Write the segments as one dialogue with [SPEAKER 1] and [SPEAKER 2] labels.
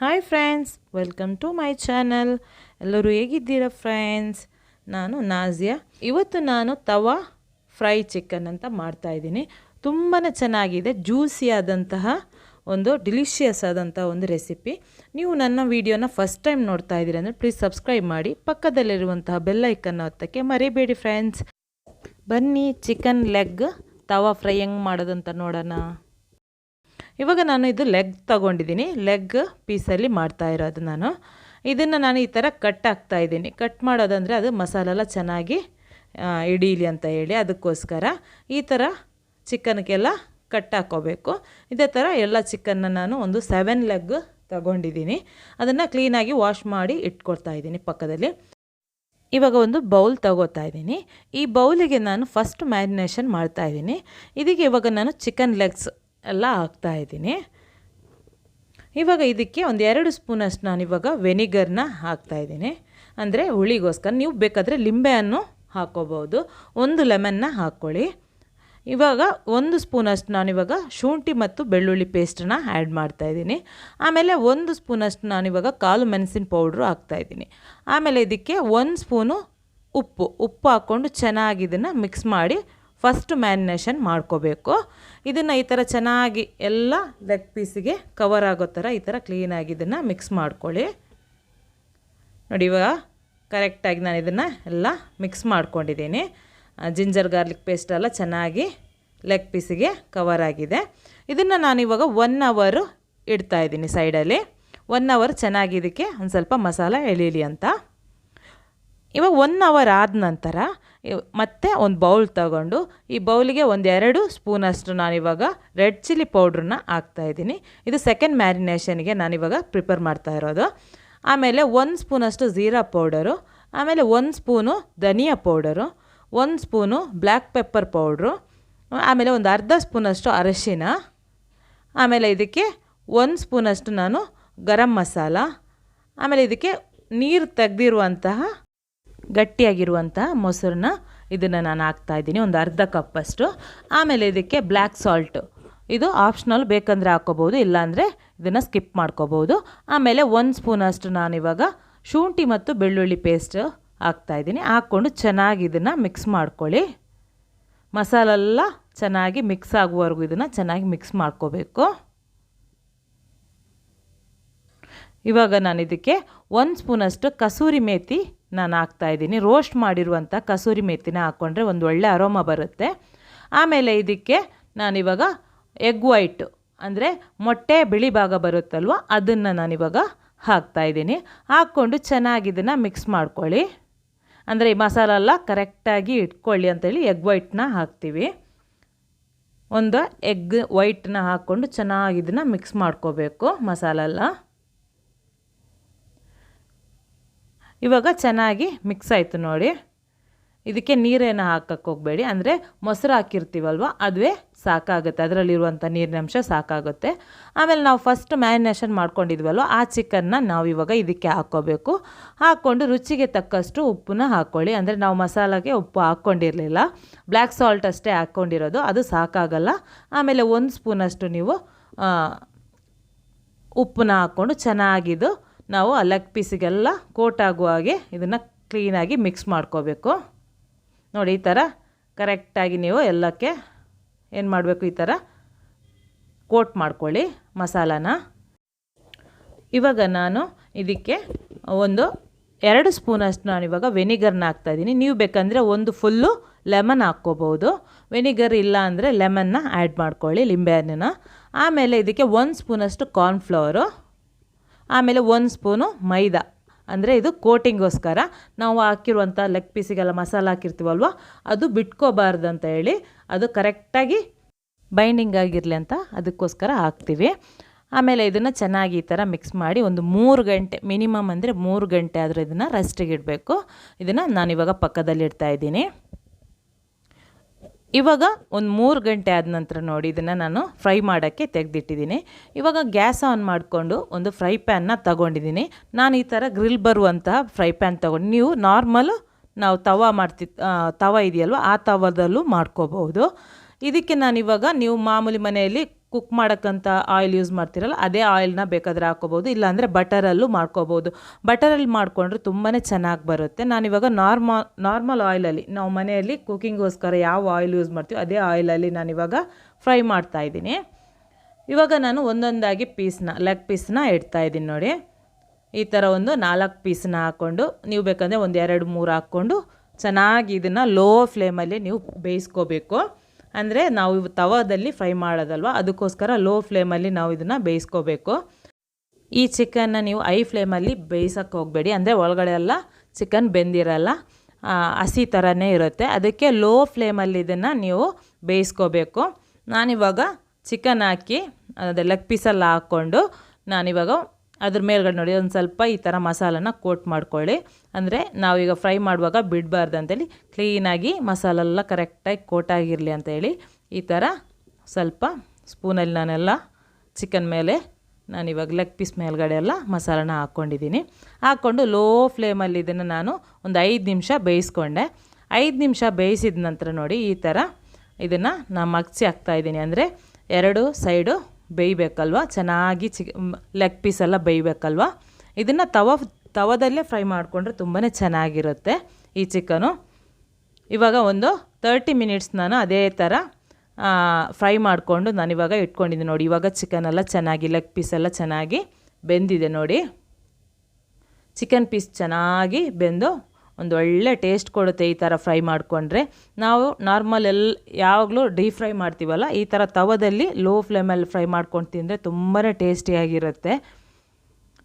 [SPEAKER 1] Hi friends, welcome to my channel. ಎಲ್ಲರೂ ಹೇಗಿದ್ದೀರಾ friends? ನಾನು ನಾಜಿಯಾ. ಇವತ್ತು ನಾನು ತವಾ ಫ್ರೈ ಚಿಕನ್ ಅಂತ ಮಾಡ್ತಾಯಿದ್ದೀನಿ. ತುಂಬಾ ಚೆನ್ನಾಗಿದೆ, ಜ್ಯೂಸಿ ಆದಂತಹ ಒಂದು ಡಿಲಿಷಿಯಸ್ ಆದಂಥ ಒಂದು ರೆಸಿಪಿ. ನೀವು ನನ್ನ ವಿಡಿಯೋನ ಫಸ್ಟ್ ಟೈಮ್ ನೋಡ್ತಾ ಇದ್ದೀರಿ ಅಂದರೆ ಪ್ಲೀಸ್ ಸಬ್ಸ್ಕ್ರೈಬ್ ಮಾಡಿ, ಪಕ್ಕದಲ್ಲಿರುವಂತಹ ಬೆಲ್ ಐಕನ್ ಒತ್ತಕ್ಕೆ ಮರಿಬೇಡಿ ಫ್ರೆಂಡ್ಸ್. ಬನ್ನಿ ಚಿಕನ್ ಲೆಗ್ ತವಾ ಫ್ರೈ ಹೆಂಗೆ ಮಾಡೋದಂತ ನೋಡೋಣ. ಇವಾಗ ನಾನು ಇದು ಲೆಗ್ ತೊಗೊಂಡಿದ್ದೀನಿ, ಲೆಗ್ ಪೀಸಲ್ಲಿ ಮಾಡ್ತಾ ಇರೋದು. ಇದನ್ನು ನಾನು ಈ ಥರ ಕಟ್ ಹಾಕ್ತಾಯಿದ್ದೀನಿ. ಕಟ್ ಮಾಡೋದಂದರೆ ಅದು ಮಸಾಲೆಲ್ಲ ಚೆನ್ನಾಗಿ ಹಿಡೀಲಿ ಅಂತ ಹೇಳಿ, ಅದಕ್ಕೋಸ್ಕರ ಈ ಥರ ಚಿಕನ್ಗೆಲ್ಲ ಕಟ್ ಹಾಕ್ಕೋಬೇಕು. ಇದೇ ಥರ ಎಲ್ಲ ಚಿಕನ್ನ ನಾನು ಒಂದು 7 ಲೆಗ್ ತೊಗೊಂಡಿದ್ದೀನಿ. ಅದನ್ನು ಕ್ಲೀನಾಗಿ ವಾಶ್ ಮಾಡಿ ಇಟ್ಕೊಳ್ತಾ ಇದ್ದೀನಿ ಪಕ್ಕದಲ್ಲಿ. ಇವಾಗ ಒಂದು ಬೌಲ್ ತಗೋತಾ ಇದ್ದೀನಿ. ಈ ಬೌಲಿಗೆ ನಾನು ಫಸ್ಟ್ ಮ್ಯಾರಿನೇಷನ್ ಮಾಡ್ತಾಯಿದ್ದೀನಿ. ಇದಕ್ಕೆ ಇವಾಗ ನಾನು ಚಿಕನ್ ಲೆಗ್ಸ್ ಎಲ್ಲ ಹಾಕ್ತಾಯಿದ್ದೀನಿ. ಇವಾಗ ಇದಕ್ಕೆ ಒಂದು 2 ಸ್ಪೂನಷ್ಟು ನಾನಿವಾಗ ವೆನಿಗರ್ನ ಹಾಕ್ತಾಯಿದ್ದೀನಿ. ಅಂದರೆ ಹುಳಿಗೋಸ್ಕರ ನೀವು ಬೇಕಾದರೆ ಲಿಂಬೆಹಣ್ಣು ಹಾಕ್ಕೋಬೋದು, 1 ಲೆಮನ್ನ ಹಾಕ್ಕೊಳ್ಳಿ. ಇವಾಗ 1 ಸ್ಪೂನಷ್ಟು ನಾನಿವಾಗ ಶುಂಠಿ ಮತ್ತು ಬೆಳ್ಳುಳ್ಳಿ ಪೇಸ್ಟನ್ನ ಆ್ಯಡ್ ಮಾಡ್ತಾಯಿದ್ದೀನಿ. ಆಮೇಲೆ 1 ಸ್ಪೂನಷ್ಟು ನಾನಿವಾಗ ಕಾಳು ಮೆಣಸಿನ ಪೌಡ್ರು ಹಾಕ್ತಾಯಿದ್ದೀನಿ. ಆಮೇಲೆ ಇದಕ್ಕೆ 1 ಸ್ಪೂನು ಉಪ್ಪು ಹಾಕ್ಕೊಂಡು ಚೆನ್ನಾಗಿ ಇದನ್ನು ಮಿಕ್ಸ್ ಮಾಡಿ ಫಸ್ಟ್ ಮ್ಯಾರಿನೇಷನ್ ಮಾಡ್ಕೋಬೇಕು. ಇದನ್ನು ಈ ಥರ ಚೆನ್ನಾಗಿ ಎಲ್ಲ ಲೆಗ್ ಪೀಸಿಗೆ ಕವರ್ ಆಗೋ ಥರ ಈ ಥರ ಕ್ಲೀನಾಗಿ ಇದನ್ನು ಮಿಕ್ಸ್ ಮಾಡ್ಕೊಳ್ಳಿ. ನೋಡಿ, ಇವಾಗ ಕರೆಕ್ಟಾಗಿ ನಾನು ಇದನ್ನು ಎಲ್ಲ ಮಿಕ್ಸ್ ಮಾಡ್ಕೊಂಡಿದ್ದೀನಿ. ಜಿಂಜರ್ ಗಾರ್ಲಿಕ್ ಪೇಸ್ಟ್ ಎಲ್ಲ ಚೆನ್ನಾಗಿ ಲೆಗ್ ಪೀಸಿಗೆ ಕವರ್ ಆಗಿದೆ. ಇದನ್ನು ನಾನಿವಾಗ 1 ಅವರ್ ಇಡ್ತಾಯಿದ್ದೀನಿ ಸೈಡಲ್ಲಿ. 1 ಅವರ್ ಚೆನ್ನಾಗಿ ಇದಕ್ಕೆ ಒಂದು ಸ್ವಲ್ಪ ಮಸಾಲ ಎಳೀಲಿ ಅಂತ. ಇವಾಗ 1 ಅವರ್ ಆದ ನಂತರ ಮತ್ತೆ ಒಂದು ಬೌಲ್ ತಗೊಂಡು ಈ ಬೌಲಿಗೆ 1-2 ಸ್ಪೂನಷ್ಟು ನಾನಿವಾಗ ರೆಡ್ ಚಿಲ್ಲಿ ಪೌಡ್ರನ್ನ ಹಾಕ್ತಾಯಿದ್ದೀನಿ. ಇದು ಸೆಕೆಂಡ್ ಮ್ಯಾರಿನೇಷನ್ಗೆ ನಾನಿವಾಗ ಪ್ರಿಪೇರ್ ಮಾಡ್ತಾ ಇರೋದು. ಆಮೇಲೆ 1 ಸ್ಪೂನಷ್ಟು ಜೀರಾ ಪೌಡರು, ಆಮೇಲೆ 1 ಸ್ಪೂನು ಧನಿಯಾ powder, 1 spoon black pepper powder, ಆಮೇಲೆ ಒಂದು ಅರ್ಧ ಸ್ಪೂನಷ್ಟು ಅರಶಿನ, ಆಮೇಲೆ ಇದಕ್ಕೆ 1 ಸ್ಪೂನಷ್ಟು ನಾನು ಗರಂ ಮಸಾಲ, ಆಮೇಲೆ ಇದಕ್ಕೆ ನೀರು ತೆಗೆದಿರುವಂತಹ ಗಟ್ಟಿಯಾಗಿರುವಂತಹ ಮೊಸರನ್ನ ಇದನ್ನು ನಾನು ಹಾಕ್ತಾಯಿದ್ದೀನಿ, ಒಂದು ಅರ್ಧ ಕಪ್ಪಷ್ಟು. ಆಮೇಲೆ ಇದಕ್ಕೆ ಬ್ಲ್ಯಾಕ್ ಸಾಲ್ಟು, ಇದು ಆಪ್ಷನಲ್, ಬೇಕಂದರೆ ಹಾಕ್ಕೋಬೋದು, ಇಲ್ಲಾಂದರೆ ಇದನ್ನು ಸ್ಕಿಪ್ ಮಾಡ್ಕೋಬೋದು. ಆಮೇಲೆ 1 ಸ್ಪೂನಷ್ಟು ನಾನಿವಾಗ ಶುಂಠಿ ಮತ್ತು ಬೆಳ್ಳುಳ್ಳಿ ಪೇಸ್ಟ್ ಹಾಕ್ತಾಯಿದ್ದೀನಿ. ಹಾಕ್ಕೊಂಡು ಚೆನ್ನಾಗಿ ಇದನ್ನು ಮಿಕ್ಸ್ ಮಾಡ್ಕೊಳ್ಳಿ. ಮಸಾಲೆಲ್ಲ ಚೆನ್ನಾಗಿ ಮಿಕ್ಸ್ ಆಗುವವರೆಗೂ ಇದನ್ನು ಚೆನ್ನಾಗಿ ಮಿಕ್ಸ್ ಮಾಡ್ಕೋಬೇಕು. ಇವಾಗ ನಾನು ಇದಕ್ಕೆ 1 ಸ್ಪೂನಷ್ಟು ಕಸೂರಿ ಮೇಥಿ ನಾನು ಹಾಕ್ತಾಯಿದ್ದೀನಿ. ರೋಸ್ಟ್ ಮಾಡಿರುವಂಥ ಕಸೂರಿ ಮೇಥಿನ ಹಾಕ್ಕೊಂಡ್ರೆ ಒಂದು ಒಳ್ಳೆ ಅರೋಮ ಬರುತ್ತೆ. ಆಮೇಲೆ ಇದಕ್ಕೆ ನಾನಿವಾಗ ಎಗ್ ವೈಟು, ಅಂದರೆ ಮೊಟ್ಟೆ ಬಿಳಿ ಭಾಗ ಬರುತ್ತಲ್ವ, ಅದನ್ನು ನಾನಿವಾಗ ಹಾಕ್ತಾಯಿದ್ದೀನಿ. ಹಾಕ್ಕೊಂಡು ಚೆನ್ನಾಗಿ ಇದನ್ನು ಮಿಕ್ಸ್ ಮಾಡ್ಕೊಳ್ಳಿ. ಅಂದರೆ ಈ ಮಸಾಲ ಎಲ್ಲ ಕರೆಕ್ಟಾಗಿ ಇಟ್ಕೊಳ್ಳಿ ಅಂತೇಳಿ ಎಗ್ ವೈಟ್ನ ಹಾಕ್ತೀವಿ. ಒಂದು ಎಗ್ ವೈಟ್ನ ಹಾಕ್ಕೊಂಡು ಚೆನ್ನಾಗಿ ಇದನ್ನು ಮಿಕ್ಸ್ ಮಾಡ್ಕೋಬೇಕು ಮಸಾಲೆಲ್ಲ. ಇವಾಗ ಚೆನ್ನಾಗಿ ಮಿಕ್ಸ್ ಆಯಿತು ನೋಡಿ. ಇದಕ್ಕೆ ನೀರೇನು ಹಾಕಕ್ಕೆ ಹೋಗಬೇಡಿ, ಅಂದರೆ ಮೊಸರು ಹಾಕಿರ್ತೀವಲ್ವ ಅದುವೇ ಸಾಕಾಗುತ್ತೆ, ಅದರಲ್ಲಿರುವಂಥ ನೀರಿನಂಶ ಸಾಕಾಗುತ್ತೆ. ಆಮೇಲೆ ನಾವು ಫಸ್ಟ್ ಮ್ಯಾರಿನೇಷನ್ ಮಾಡ್ಕೊಂಡಿದ್ವಲ್ವ ಆ ಚಿಕನ್ನ ನಾವು ಇವಾಗ ಇದಕ್ಕೆ ಹಾಕ್ಕೋಬೇಕು. ಹಾಕ್ಕೊಂಡು ರುಚಿಗೆ ತಕ್ಕಷ್ಟು ಉಪ್ಪನ್ನ ಹಾಕ್ಕೊಳ್ಳಿ. ಅಂದರೆ ನಾವು ಮಸಾಲೆಗೆ ಉಪ್ಪು ಹಾಕ್ಕೊಂಡಿರಲಿಲ್ಲ, ಬ್ಲ್ಯಾಕ್ ಸಾಲ್ಟ್ ಅಷ್ಟೇ ಹಾಕ್ಕೊಂಡಿರೋದು, ಅದು ಸಾಕಾಗಲ್ಲ. ಆಮೇಲೆ 1 ಸ್ಪೂನಷ್ಟು ನೀವು ಉಪ್ಪನ್ನ ಹಾಕ್ಕೊಂಡು ಚೆನ್ನಾಗಿದು ನಾವು ಆ ಲೆಗ್ ಪೀಸಿಗೆಲ್ಲ ಕೋಟ್ ಆಗುವ ಹಾಗೆ ಇದನ್ನು ಕ್ಲೀನಾಗಿ ಮಿಕ್ಸ್ ಮಾಡ್ಕೋಬೇಕು. ನೋಡಿ, ಈ ಥರ ಕರೆಕ್ಟಾಗಿ ನೀವು ಎಲ್ಲಕ್ಕೆ ಏನು ಮಾಡಬೇಕು, ಈ ಥರ ಕೋಟ್ ಮಾಡ್ಕೊಳ್ಳಿ ಮಸಾಲಾನ. ಇವಾಗ ನಾನು ಇದಕ್ಕೆ ಒಂದು 2 ಸ್ಪೂನಷ್ಟು ನಾನಿವಾಗ ವೆನಿಗರ್ನ ಹಾಕ್ತಾಯಿದ್ದೀನಿ. ನೀವು ಬೇಕಂದರೆ ಒಂದು ಫುಲ್ಲು ಲೆಮನ್ ಹಾಕ್ಕೋಬೋದು, ವೆನಿಗರ್ ಇಲ್ಲ ಅಂದರೆ ಲೆಮನ್ನ ಆ್ಯಡ್ ಮಾಡ್ಕೊಳ್ಳಿ, ಲಿಂಬೆಹಣ್ಣನ್ನ. ಆಮೇಲೆ ಇದಕ್ಕೆ 1 ಸ್ಪೂನಷ್ಟು ಕಾರ್ನ್ಫ್ಲವರು, ಆಮೇಲೆ 1 ಸ್ಪೂನು ಮೈದಾ, ಅಂದರೆ ಇದು ಕೋಟಿಂಗೋಸ್ಕರ. ನಾವು ಹಾಕಿರುವಂಥ ಲೆಗ್ ಪೀಸಿಗೆಲ್ಲ ಮಸಾಲ ಹಾಕಿರ್ತೀವಲ್ವ ಅದು ಬಿಟ್ಕೋಬಾರ್ದು ಅಂತ ಹೇಳಿ, ಅದು ಕರೆಕ್ಟಾಗಿ ಬೈಂಡಿಂಗ್ ಆಗಿರಲಿ ಅಂತ ಅದಕ್ಕೋಸ್ಕರ ಹಾಕ್ತೀವಿ. ಆಮೇಲೆ ಇದನ್ನು ಚೆನ್ನಾಗಿ ಈ ಥರ ಮಿಕ್ಸ್ ಮಾಡಿ ಒಂದು 3 ಗಂಟೆ, ಮಿನಿಮಮ್ ಅಂದರೆ 3 ಗಂಟೆ ಆದರೂ ಇದನ್ನು ರೆಸ್ಟಿಗೆ ಇಡಬೇಕು. ಇದನ್ನು ನಾನಿವಾಗ ಪಕ್ಕದಲ್ಲಿ ಇಡ್ತಾಯಿದ್ದೀನಿ. ಇವಾಗ ಒಂದು 3 ಗಂಟೆ ಆದ ನಂತರ ನೋಡಿ ಇದನ್ನು ನಾನು ಫ್ರೈ ಮಾಡೋಕ್ಕೆ ತೆಗೆದಿಟ್ಟಿದ್ದೀನಿ. ಇವಾಗ ಗ್ಯಾಸ್ ಆನ್ ಮಾಡಿಕೊಂಡು ಒಂದು ಫ್ರೈ ಪ್ಯಾನ್ನ ತಗೊಂಡಿದ್ದೀನಿ. ನಾನು ಈ ಥರ ಗ್ರಿಲ್ ಬರುವಂತಹ ಫ್ರೈ ಪ್ಯಾನ್ ತೊಗೊಂಡು, ನೀವು ನಾರ್ಮಲು ನಾವು ತವ ಇದೆಯಲ್ವ ಆ ತವದಲ್ಲೂ ಮಾಡ್ಕೋಬಹುದು. ಇದಕ್ಕೆ ನಾನಿವಾಗ ನೀವು ಮಾಮೂಲಿ ಮನೆಯಲ್ಲಿ ಕುಕ್ ಮಾಡೋಕ್ಕಂತ ಆಯಿಲ್ ಯೂಸ್ ಮಾಡ್ತಿರಲ್ಲ ಅದೇ ಆಯಿಲ್ನ ಬೇಕಾದರೆ ಹಾಕ್ಕೋಬೋದು, ಇಲ್ಲಾಂದರೆ ಬಟರಲ್ಲೂ ಮಾಡ್ಕೋಬೋದು. ಬಟರಲ್ಲಿ ಮಾಡಿಕೊಂಡ್ರೆ ತುಂಬಾ ಚೆನ್ನಾಗಿ ಬರುತ್ತೆ. ನಾನಿವಾಗ ನಾರ್ಮಲ್ ಆಯಿಲಲ್ಲಿ ನಾವು ಮನೆಯಲ್ಲಿ ಕುಕ್ಕಿಂಗೋಸ್ಕರ ಯಾವ ಆಯಿಲ್ ಯೂಸ್ ಮಾಡ್ತೀವಿ ಅದೇ ಆಯಿಲಲ್ಲಿ ನಾನಿವಾಗ ಫ್ರೈ ಮಾಡ್ತಾಯಿದ್ದೀನಿ. ಇವಾಗ ನಾನು ಒಂದೊಂದಾಗಿ ಲೆಗ್ ಪೀಸ್ನ ಇಡ್ತಾಯಿದ್ದೀನಿ ನೋಡಿ. ಈ ಥರ ಒಂದು 4 ಪೀಸನ್ನ ಹಾಕ್ಕೊಂಡು, ನೀವು ಬೇಕಂದರೆ ಒಂದು 2-3 ಹಾಕ್ಕೊಂಡು ಚೆನ್ನಾಗಿ ಇದನ್ನು ಲೋ ಫ್ಲೇಮಲ್ಲಿ ನೀವು ಬೇಯಿಸ್ಕೋಬೇಕು. ಅಂದರೆ ನಾವು ತವಾದಲ್ಲಿ ಫ್ರೈ ಮಾಡೋದಲ್ವ, ಅದಕ್ಕೋಸ್ಕರ ಲೋ ಫ್ಲೇಮಲ್ಲಿ ನಾವು ಇದನ್ನು ಬೇಯಿಸ್ಕೋಬೇಕು. ಈ ಚಿಕನ್ನ ನೀವು ಹೈ ಫ್ಲೇಮಲ್ಲಿ ಬೇಯಿಸೋಕ್ಕೆ ಹೋಗಬೇಡಿ, ಅಂದರೆ ಒಳಗಡೆ ಎಲ್ಲ ಚಿಕನ್ ಬೆಂದಿರಲ್ಲ, ಹಸಿ ಥರನೇ ಇರುತ್ತೆ. ಅದಕ್ಕೆ ಲೋ ಫ್ಲೇಮಲ್ಲಿ ಇದನ್ನು ನೀವು ಬೇಯಿಸ್ಕೋಬೇಕು. ನಾನಿವಾಗ ಚಿಕನ್ ಹಾಕಿ ಅದೇ ಲೆಗ್ ಪೀಸೆಲ್ಲ ಹಾಕ್ಕೊಂಡು ನಾನಿವಾಗ ಅದ್ರ ಮೇಲ್ಗಡೆ ನೋಡಿ ಒಂದು ಸ್ವಲ್ಪ ಈ ಥರ ಮಸಾಲನ ಕೋಟ್ ಮಾಡ್ಕೊಳ್ಳಿ. ಅಂದರೆ ನಾವೀಗ ಫ್ರೈ ಮಾಡುವಾಗ ಬಿಡಬಾರ್ದು ಅಂತೇಳಿ ಕ್ಲೀನಾಗಿ ಮಸಾಲೆಲ್ಲ ಕರೆಕ್ಟಾಗಿ ಕೋಟ್ ಆಗಿರಲಿ ಅಂತೇಳಿ ಈ ಥರ ಸ್ವಲ್ಪ ಸ್ಪೂನಲ್ಲಿ ನಾನೆಲ್ಲ ಚಿಕನ್ ಮೇಲೆ ನಾನಿವಾಗ ಲೆಗ್ ಪೀಸ್ ಮೇಲ್ಗಡೆ ಎಲ್ಲ ಮಸಾಲನ ಹಾಕ್ಕೊಂಡು ಲೋ ಫ್ಲೇಮಲ್ಲಿ ಇದನ್ನು ನಾನು ಒಂದು 5 ನಿಮಿಷ ಬೇಯಿಸ್ಕೊಂಡೆ. 5 ನಿಮಿಷ ಬೇಯಿಸಿದ ನಂತರ ನೋಡಿ ಈ ಥರ ಇದನ್ನು ನಾನು ಮಗ್ಸಿ ಹಾಕ್ತಾಯಿದ್ದೀನಿ. ಅಂದರೆ 2 ಸೈಡು ಬೇಯಬೇಕಲ್ವ, ಚೆನ್ನಾಗಿ ಲೆಗ್ ಪೀಸೆಲ್ಲ ಬೇಯಬೇಕಲ್ವ. ಇದನ್ನು ತವದಲ್ಲೇ ಫ್ರೈ ಮಾಡಿಕೊಂಡ್ರೆ ತುಂಬಾ ಚೆನ್ನಾಗಿರುತ್ತೆ ಈ ಚಿಕನು. ಇವಾಗ ಒಂದು 30 ಮಿನಿಟ್ಸ್ ನಾನು ಅದೇ ಥರ ಫ್ರೈ ಮಾಡಿಕೊಂಡು ನಾನಿವಾಗ ಇಟ್ಕೊಂಡಿದ್ದೀನಿ ನೋಡಿ. ಇವಾಗ ಚಿಕನೆಲ್ಲ ಚೆನ್ನಾಗಿ ಲೆಗ್ ಪೀಸೆಲ್ಲ ಚೆನ್ನಾಗಿ ಬೆಂದಿದೆ ನೋಡಿ. ಚಿಕನ್ ಪೀಸ್ ಚೆನ್ನಾಗಿ ಬೆಂದು ಒಂದು ಒಳ್ಳೆ ಟೇಸ್ಟ್ ಕೊಡುತ್ತೆ ಈ ಥರ ಫ್ರೈ ಮಾಡಿಕೊಂಡ್ರೆ. ನಾವು ಯಾವಾಗಲೂ ಡೀಪ್ ಫ್ರೈ ಮಾಡ್ತೀವಲ್ಲ, ಈ ಥರ ತವದಲ್ಲಿ ಲೋ ಫ್ಲೇಮಲ್ಲಿ ಫ್ರೈ ಮಾಡ್ಕೊಂಡು ತಿಂದರೆ ತುಂಬಾ ಟೇಸ್ಟಿಯಾಗಿರುತ್ತೆ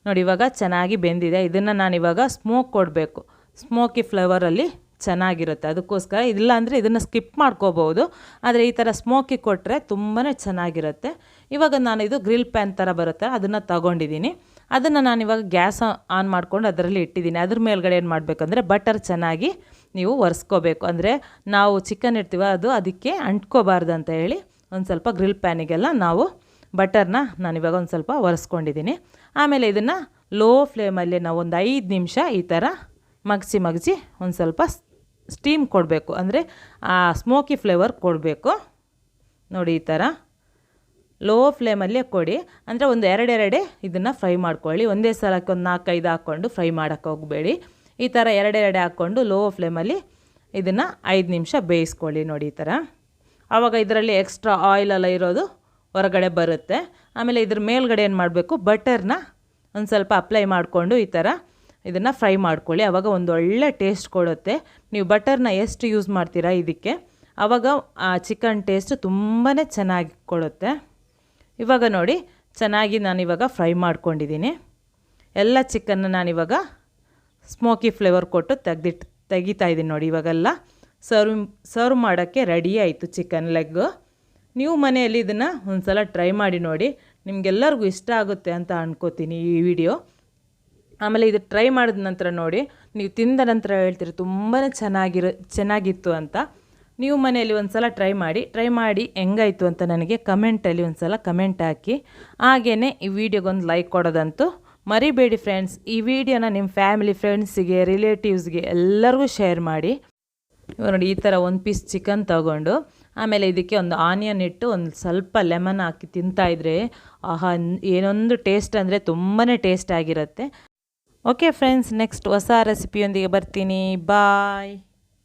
[SPEAKER 1] ನೋಡಿ. ಇವಾಗ ಚೆನ್ನಾಗಿ ಬೆಂದಿದೆ. ಇದನ್ನು ನಾನಿವಾಗ ಸ್ಮೋಕ್ ಕೊಡಬೇಕು, ಸ್ಮೋಕಿ ಫ್ಲೇವರಲ್ಲಿ ಚೆನ್ನಾಗಿರುತ್ತೆ. ಅದಕ್ಕೋಸ್ಕರ ಇಲ್ಲ ಅಂದರೆ ಇದನ್ನು ಸ್ಕಿಪ್ ಮಾಡ್ಕೋಬೋದು, ಆದರೆ ಈ ಥರ ಸ್ಮೋಕಿ ಕೊಟ್ಟರೆ ತುಂಬಾ ಚೆನ್ನಾಗಿರುತ್ತೆ. ಇವಾಗ ನಾನು ಇದು ಗ್ರಿಲ್ ಪ್ಯಾನ್ ಥರ ಬರುತ್ತೆ ಅದನ್ನು ತಗೊಂಡಿದ್ದೀನಿ. ಅದನ್ನು ನಾನಿವಾಗ ಗ್ಯಾಸ್ ಆನ್ ಮಾಡ್ಕೊಂಡು ಅದರಲ್ಲಿ ಇಟ್ಟಿದ್ದೀನಿ. ಅದ್ರ ಮೇಲ್ಗಡೆ ಏನು ಮಾಡಬೇಕಂದ್ರೆ ಬಟರ್ ಚೆನ್ನಾಗಿ ನೀವು ಒರೆಸ್ಕೋಬೇಕು. ಅಂದರೆ ನಾವು ಚಿಕನ್ ಇಡ್ತೀವ ಅದಕ್ಕೆ ಅಂಟ್ಕೋಬಾರ್ದು ಅಂತ ಹೇಳಿ ಒಂದು ಸ್ವಲ್ಪ ಗ್ರಿಲ್ ಪ್ಯಾನಿಗೆಲ್ಲ ನಾವು ಬಟರ್ನ ನಾನಿವಾಗ ಒಂದು ಸ್ವಲ್ಪ ಒರೆಸ್ಕೊಂಡಿದ್ದೀನಿ. ಆಮೇಲೆ ಇದನ್ನು ಲೋ ಫ್ಲೇಮಲ್ಲಿ ನಾವು ಒಂದು 5 ನಿಮಿಷ ಈ ಥರ ಮಗ್ಸಿ ಒಂದು ಸ್ವಲ್ಪ ಸ್ಟೀಮ್ ಕೊಡಬೇಕು, ಅಂದರೆ ಆ ಸ್ಮೋಕಿ ಫ್ಲೇವರ್ ಕೊಡಬೇಕು ನೋಡಿ. ಈ ಥರ ಲೋ ಫ್ಲೇಮಲ್ಲೇ ಕೊಡಿ, ಅಂದರೆ ಒಂದು 2 ಇದನ್ನು ಫ್ರೈ ಮಾಡ್ಕೊಳ್ಳಿ. ಒಂದೇ ಸಲಕ್ಕೆ ಒಂದು 4-5 ಹಾಕ್ಕೊಂಡು ಫ್ರೈ ಮಾಡೋಕ್ಕೆ ಹೋಗಬೇಡಿ. ಈ ಥರ 2 ಹಾಕ್ಕೊಂಡು ಲೋ ಫ್ಲೇಮಲ್ಲಿ ಇದನ್ನು 5 ನಿಮಿಷ ಬೇಯಿಸ್ಕೊಳ್ಳಿ ನೋಡಿ. ಈ ಥರ ಆವಾಗ ಇದರಲ್ಲಿ ಎಕ್ಸ್ಟ್ರಾ ಆಯಿಲೆಲ್ಲ ಇರೋದು ಹೊರಗಡೆ ಬರುತ್ತೆ. ಆಮೇಲೆ ಇದ್ರ ಮೇಲ್ಗಡೆ ಏನು ಮಾಡಬೇಕು, ಬಟರ್ನ ಒಂದು ಸ್ವಲ್ಪ ಅಪ್ಲೈ ಮಾಡಿಕೊಂಡು ಈ ಥರ ಇದನ್ನು ಫ್ರೈ ಮಾಡ್ಕೊಳ್ಳಿ. ಆವಾಗ ಒಂದು ಒಳ್ಳೆ ಟೇಸ್ಟ್ ಕೊಡುತ್ತೆ. ನೀವು ಬಟರ್ನ ಎಷ್ಟು ಯೂಸ್ ಮಾಡ್ತೀರಾ ಇದಕ್ಕೆ, ಆವಾಗ ಆ ಚಿಕನ್ ಟೇಸ್ಟ್ ತುಂಬಾ ಚೆನ್ನಾಗಿ ಕೊಡುತ್ತೆ. ಇವಾಗ ನೋಡಿ ಚೆನ್ನಾಗಿ ನಾನಿವಾಗ ಫ್ರೈ ಮಾಡ್ಕೊಂಡಿದ್ದೀನಿ. ಎಲ್ಲ ಚಿಕನ್ನ ನಾನಿವಾಗ ಸ್ಮೋಕಿ ಫ್ಲೇವರ್ ಕೊಟ್ಟು ತೆಗಿತಾ ಇದ್ದೀನಿ ನೋಡಿ. ಇವಾಗೆಲ್ಲ ಸರ್ವ್ ಮಾಡೋಕ್ಕೆ ರೆಡಿ ಆಯಿತು ಚಿಕನ್ ಲೆಗ್ಗು. ನೀವು ಮನೆಯಲ್ಲಿ ಇದನ್ನು ಒಂದು ಸಲ ಟ್ರೈ ಮಾಡಿ ನೋಡಿ, ನಿಮಗೆಲ್ಲರಿಗೂ ಇಷ್ಟ ಆಗುತ್ತೆ ಅಂತ ಅಂದ್ಕೋತೀನಿ ಈ ವಿಡಿಯೋ. ಆಮೇಲೆ ಇದು ಟ್ರೈ ಮಾಡಿದ ನಂತರ ನೋಡಿ, ನೀವು ತಿಂದ ನಂತರ ಹೇಳ್ತೀರಿ ತುಂಬಾ ಚೆನ್ನಾಗಿತ್ತು ಅಂತ. ನೀವು ಮನೆಯಲ್ಲಿ ಒಂದು ಸಲ ಟ್ರೈ ಮಾಡಿ ಹೆಂಗಾಯಿತು ಅಂತ ನನಗೆ ಕಮೆಂಟಲ್ಲಿ ಒಂದು ಸಲ ಕಮೆಂಟ್ ಹಾಕಿ. ಹಾಗೆಯೇ ಈ ವಿಡಿಯೋಗೊಂದು ಲೈಕ್ ಕೊಡೋದಂತೂ ಮರಿಬೇಡಿ ಫ್ರೆಂಡ್ಸ್. ಈ ವಿಡಿಯೋನ ನಿಮ್ಮ ಫ್ಯಾಮಿಲಿ ಫ್ರೆಂಡ್ಸಿಗೆ ರಿಲೇಟಿವ್ಸ್ಗೆ ಎಲ್ಲರಿಗೂ ಶೇರ್ ಮಾಡಿ. ನೋಡಿ ಈ ಥರ ಒಂದು ಪೀಸ್ ಚಿಕನ್ ತಗೊಂಡು ಆಮೇಲೆ ಇದಕ್ಕೆ ಒಂದು ಆನಿಯನ್ ಇಟ್ಟು ಒಂದು ಸ್ವಲ್ಪ ಲೆಮನ್ ಹಾಕಿ ತಿಂತಾಯಿದ್ರೆ ಆಹಾ, ಏನೊಂದು ಟೇಸ್ಟ್ ಅಂದರೆ ತುಂಬಾ ಟೇಸ್ಟ್ ಆಗಿರುತ್ತೆ. ಓಕೆ ಫ್ರೆಂಡ್ಸ್, ನೆಕ್ಸ್ಟ್ ಹೊಸ ರೆಸಿಪಿಯೊಂದಿಗೆ ಬರ್ತೀನಿ. ಬಾಯ್.